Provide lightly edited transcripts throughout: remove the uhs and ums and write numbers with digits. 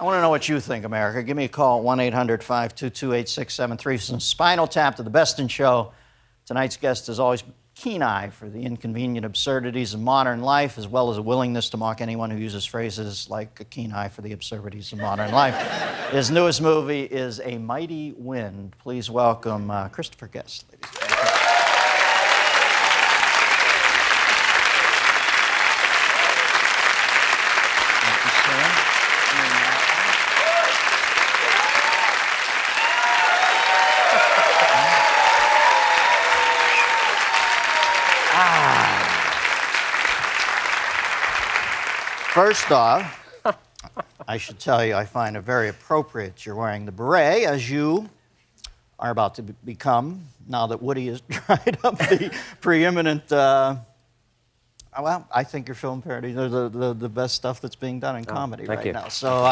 I want to know what you think, America. Give me a call, 1-800-522-8673. Some Spinal Tap to the Best in Show. Tonight's guest is always keen eye for the inconvenient absurdities of modern life, as well as a willingness to mock anyone who uses phrases like a keen eye for the absurdities of modern life. His newest movie is A Mighty Wind. Please welcome Christopher Guest, ladies and gentlemen. Thank you, sir. First off, I should tell you I find it very appropriate you're wearing the beret, as you are about to become, now that Woody has dried up the preeminent, well, I think your film parodies are the best stuff that's being done in comedy right now. So,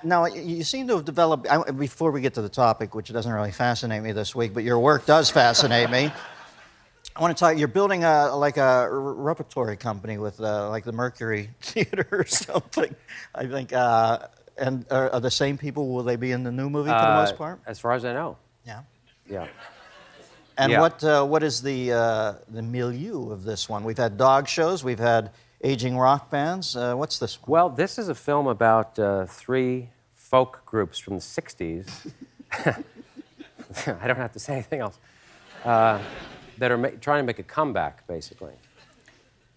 now, you seem to have developed, before we get to the topic, which doesn't really fascinate me this week, but your work does fascinate me. I want to talk, you're building like a repertory company with like the Mercury Theater or something, I think. And are the same people, will they be in the new movie for the most part? As far as I know. Yeah? Yeah. And what is the milieu of this one? We've had dog shows, we've had aging rock bands. What's this one? Well, this is a film about 3 folk groups from the 60s. I don't have to say anything else. That are trying to make a comeback, basically.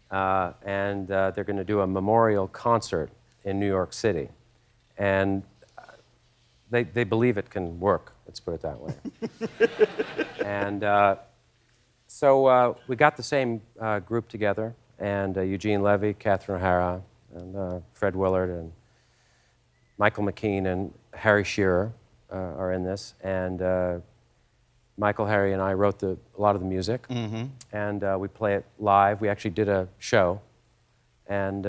And they're going to do a memorial concert in New York City. And they believe it can work, let's put it that way. And so we got the same group together, and Eugene Levy, Catherine O'Hara, and Fred Willard, and Michael McKean, and Harry Shearer are in this. And Michael, Harry, and I wrote a lot of the music, and we play it live. We actually did a show, and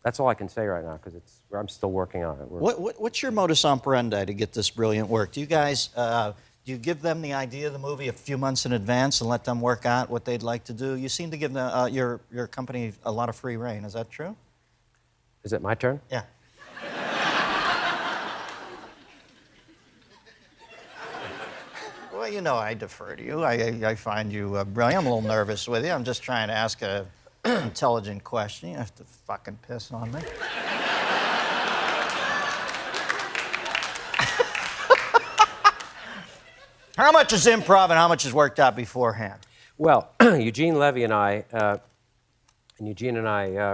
that's all I can say right now because I'm still working on it. What's your modus operandi to get this brilliant work? Do you guys do you give them the idea of the movie a few months in advance and let them work out what they'd like to do? You seem to give your company a lot of free rein. Is that true? Is it my turn? Yeah. Well, you know, I defer to you. I find you brilliant. I'm a little nervous with you. I'm just trying to ask an intelligent question. You have to fucking piss on me. How much is improv and how much is worked out beforehand? Well, Eugene Levy and I,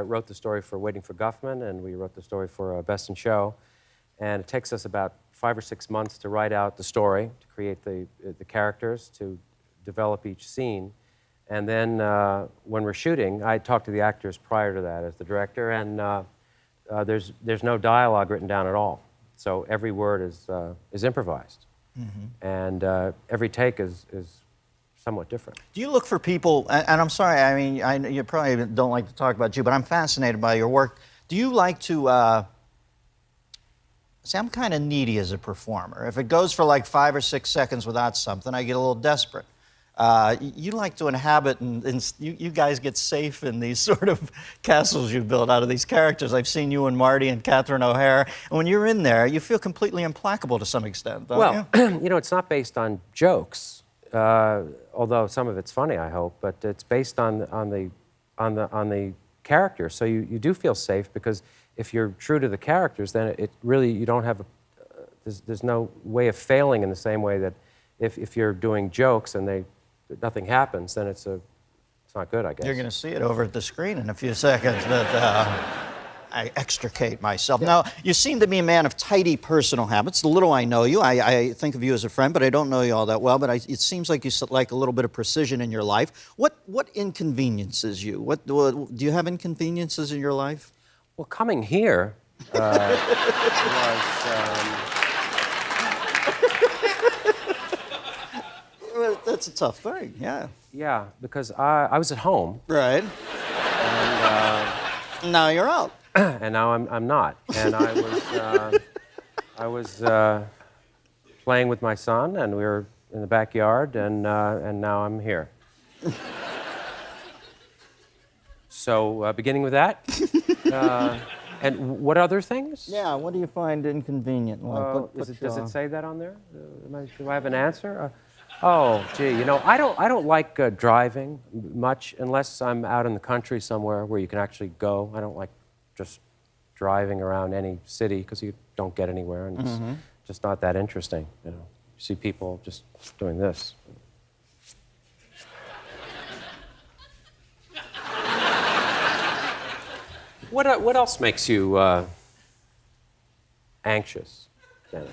wrote the story for Waiting for Guffman, and we wrote the story for Best in Show. And it takes us about 5 or 6 months to write out the story, to create the characters, to develop each scene. And then when we're shooting, I talk to the actors prior to that as the director, and there's no dialogue written down at all. So every word is improvised. And every take is somewhat different. Do you look for people, and I'm sorry, I mean, you probably don't like to talk about you, but I'm fascinated by your work. Do you like to... See, I'm kind of needy as a performer. If it goes for like 5 or 6 seconds without something, I get a little desperate. You like to inhabit, and you guys get safe in these sort of castles you build out of these characters. I've seen you and Marty and Catherine O'Hara, and when you're in there, you feel completely implacable to some extent, don't you? Well, you know, it's not based on jokes, although some of it's funny, I hope, but it's based on the character. So you do feel safe because if you're true to the characters, then it really, you don't have there's no way of failing in the same way that if you're doing jokes and nothing happens, then it's not good, I guess. You're going to see it over at the screen in a few seconds, but I extricate myself. Now, you seem to be a man of tidy personal habits. The little I know you, I think of you as a friend, but I don't know you all that well, but it seems like you like a little bit of precision in your life. What inconveniences you? Do you have inconveniences in your life? Well, coming here was... That's a tough thing, yeah. Yeah, because I was at home. Right. And now you're out. And now I'm not. And I was playing with my son, and we were in the backyard, and now I'm here. So beginning with that. And what other things? Yeah, what do you find inconvenient? Like, Does it say that on there? Do I have an answer? Oh, gee, you know, I don't like driving much unless I'm out in the country somewhere where you can actually go. I don't like just driving around any city because you don't get anywhere, and it's just not that interesting. You know, you see people just doing this. What else makes you anxious, Dennis?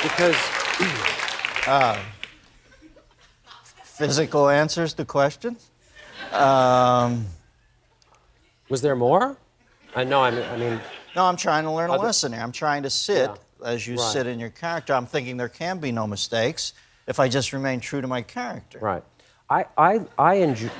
Because physical answers to questions? was there more? I mean. No, I'm trying to learn a lesson here. I'm trying to sit as you Right. sit in your character. I'm thinking there can be no mistakes if I just remain true to my character. Right. I enjoy.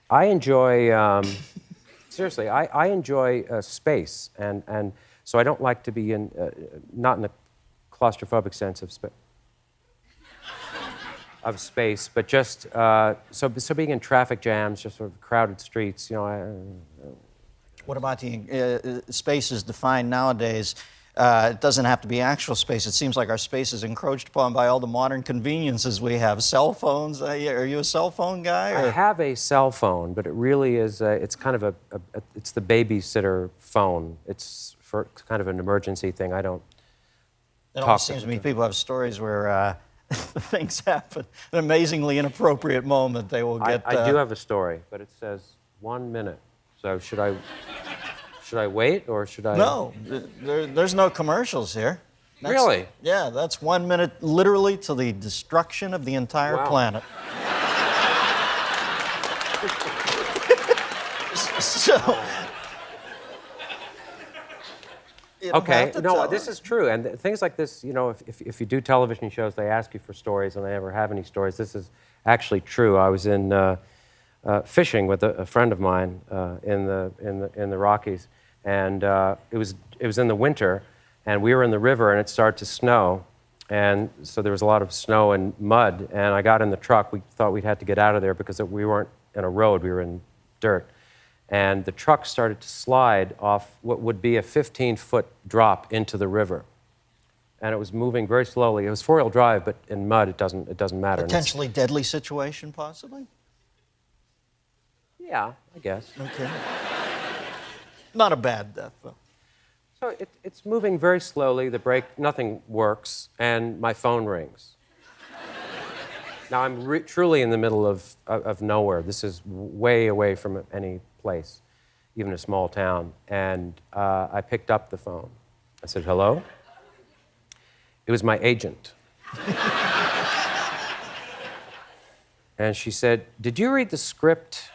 I enjoy, seriously, I enjoy space, and so I don't like to be in, not in a claustrophobic sense of space, but just, so being in traffic jams, just sort of crowded streets, you know, What about the spaces defined nowadays? It doesn't have to be actual space. It seems like our space is encroached upon by all the modern conveniences we have. Cell phones. Are you a cell phone guy? Or? I have a cell phone, but it really is, it's kind of it's the babysitter phone. It's for kind of an emergency thing. I don't It always seems to me people have stories where things happen. An amazingly inappropriate moment. They will get. I do have a story, but it says 1 minute. So should I wait or should I? No, there's no commercials here. Really? Yeah, that's 1 minute literally to the destruction of the entire planet. So. Okay, no, this is true. And things like this, you know, if you do television shows, they ask you for stories and they never have any stories. This is actually true. I was in fishing with a friend of mine in the Rockies, and it was in the winter, and we were in the river, and it started to snow, and so there was a lot of snow and mud, and I got in the truck. We thought we'd had to get out of there because we weren't in a road, we were in dirt. And the truck started to slide off what would be a 15-foot drop into the river. And it was moving very slowly. It was four-wheel drive, but in mud, it doesn't matter. Potentially deadly situation, possibly? Yeah, I guess. Okay. Not a bad death, though. So it's moving very slowly. The brake, nothing works, and my phone rings. Now, I'm truly in the middle of nowhere. This is way away from any place, even a small town. And I picked up the phone. I said, hello? It was my agent. And she said, did you read the script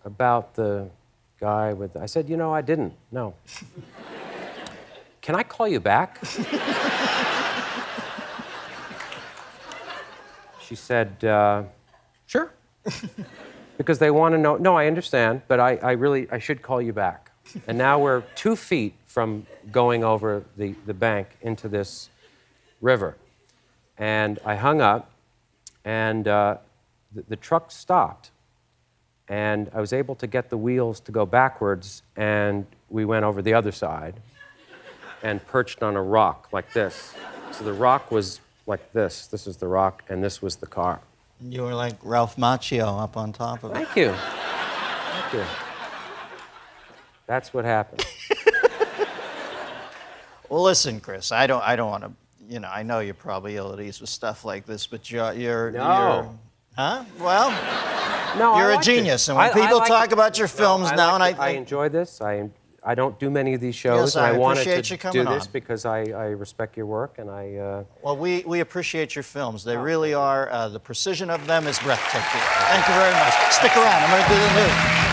about the guy with... I said, you know, I didn't, no. Can I call you back? She said, sure. Because they want to know. No, I understand, but I should call you back. And now we're 2 feet from going over the bank into this river. And I hung up, and the truck stopped. And I was able to get the wheels to go backwards, and we went over the other side and perched on a rock like this. So the rock was like this. This is the rock, and this was the car. You were like Ralph Macchio up on top of it. Thank you. Thank you. That's what happened. Well, listen, Chris, I don't want to, you know, I know you're probably ill at ease with stuff like this, but you're huh? Well, No, you're I a liked genius, it. and when people I talk about your films now, and I think... I enjoy this. I don't do many of these shows, Yes, and I I wanted appreciate to you coming do this on. because I respect your work, and Well, we appreciate your films. They really are, the precision of them is breathtaking. Thank you very much. Stick around. I'm going to do the news.